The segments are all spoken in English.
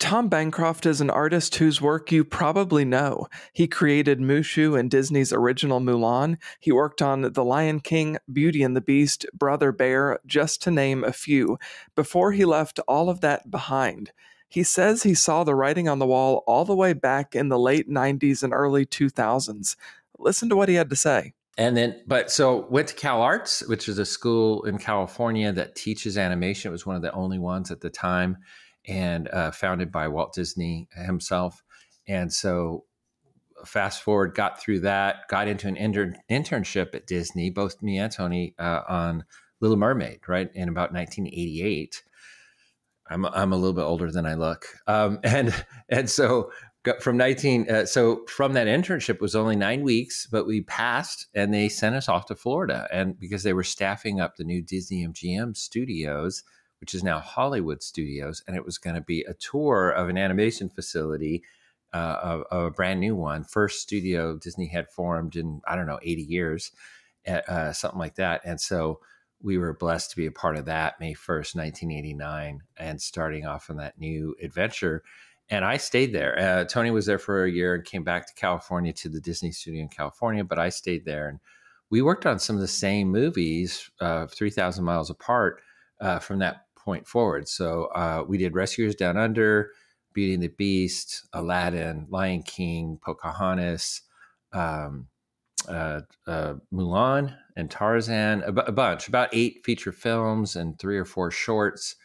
Tom Bancroft is an artist whose work you probably know. He created Mushu and Disney's original Mulan. He worked on The Lion King, Beauty and the Beast, Brother Bear, just to name a few, before he left all of that behind. He says he saw the writing on the wall all the way back in the late 90s and early 2000s. Listen to what he had to say. And then, so went to Cal Arts, which is a school in California that teaches animation. It was one of the only ones at the time, and founded by Walt Disney himself. And so fast forward, got through that, got into an internship at Disney, both me and Tony, on Little Mermaid, right, in about 1988. I'm a little bit older than I look. And so from that internship was only 9 weeks, but we passed and they sent us off to Florida. And because they were staffing up the new Disney MGM studios, which is now Hollywood Studios, and it was going to be a tour of an animation facility, of a brand new one, first studio Disney had formed in, 80 years, something like that. And so we were blessed to be a part of that May 1st, 1989, and starting off on that new adventure. And I stayed there. Tony was there for a year and came back to California, to the Disney studio in California, but I stayed there. And we worked on some of the same movies, 3,000 miles apart, from that point forward. So we did Rescuers Down Under, Beauty and the Beast, Aladdin, Lion King, Pocahontas, Mulan, and Tarzan, a bunch, about 8 feature films and 3 or 4 shorts,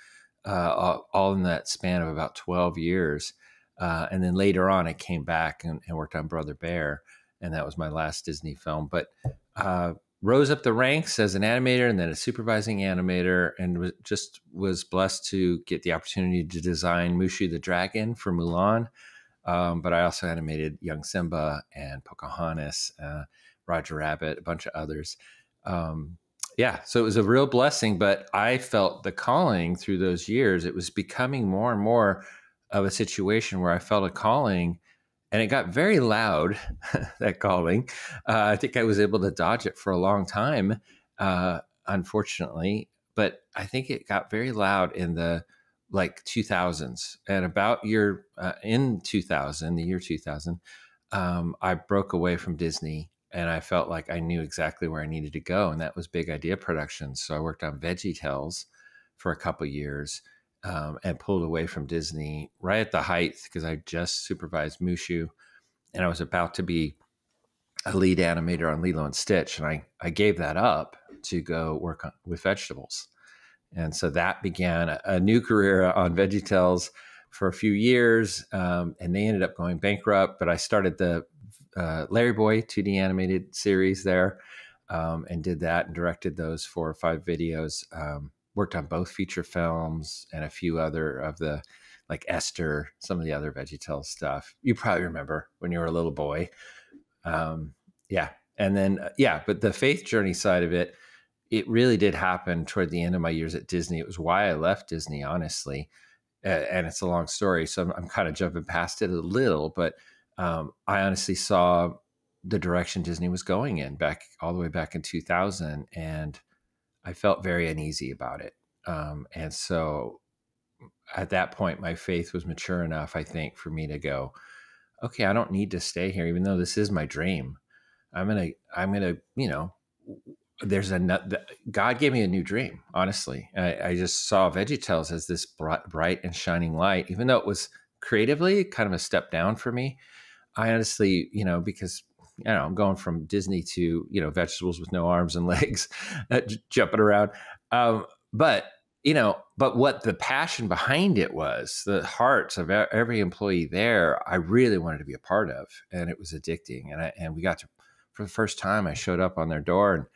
all in that span of about 12 years. And then later on, I came back and worked on Brother Bear, and that was my last Disney film. But rose up the ranks as an animator and then a supervising animator, and was blessed to get the opportunity to design Mushu the Dragon for Mulan. But I also animated Young Simba and Pocahontas, Roger Rabbit, a bunch of others. So it was a real blessing, but I felt the calling through those years. It was becoming more and more of a situation where I felt a calling, and it got very loud, that calling. I think I was able to dodge it for a long time, unfortunately, but I think it got very loud in the 2000s, and about in 2000, the year 2000, I broke away from Disney, and I felt like I knew exactly where I needed to go, and that was Big Idea Productions. So I worked on VeggieTales for a couple of years, and pulled away from Disney right at the height, because I just supervised Mushu, and I was about to be a lead animator on Lilo and Stitch, and I gave that up to go work with vegetables. And so that began a new career on VeggieTales for a few years, and they ended up going bankrupt. But I started the Larry Boy 2D animated series there, and did that and directed those 4 or 5 videos. Worked on both feature films and a few other of the, like Esther, some of the other VeggieTales stuff. You probably remember when you were a little boy. And then, but the faith journey side of it, it really did happen toward the end of my years at Disney. It was why I left Disney, honestly. And it's a long story, so I'm kind of jumping past it a little, but I honestly saw the direction Disney was going in all the way back in 2000, and I felt very uneasy about it. And so at that point, my faith was mature enough, I think, for me to go, okay, I don't need to stay here, even though this is my dream. I'm gonna, God gave me a new dream. Honestly, I just saw VeggieTales as this bright and shining light, even though it was creatively kind of a step down for me. I honestly, because I'm going from Disney to, vegetables with no arms and legs, jumping around. But what the passion behind it was, the hearts of every employee there, I really wanted to be a part of, and it was addicting. And we got to, for the first time, I showed up on their door and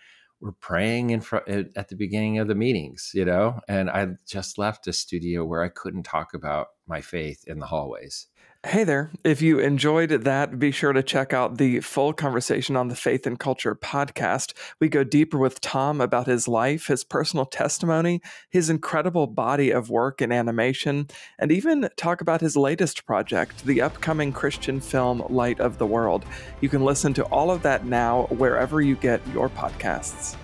we're praying at the beginning of the meetings, and I just left a studio where I couldn't talk about my faith in the hallways. Hey there. If you enjoyed that, be sure to check out the full conversation on the Faith and Culture podcast. We go deeper with Tom about his life, his personal testimony, his incredible body of work in animation, and even talk about his latest project, the upcoming Christian film Light of the World. You can listen to all of that now wherever you get your podcasts.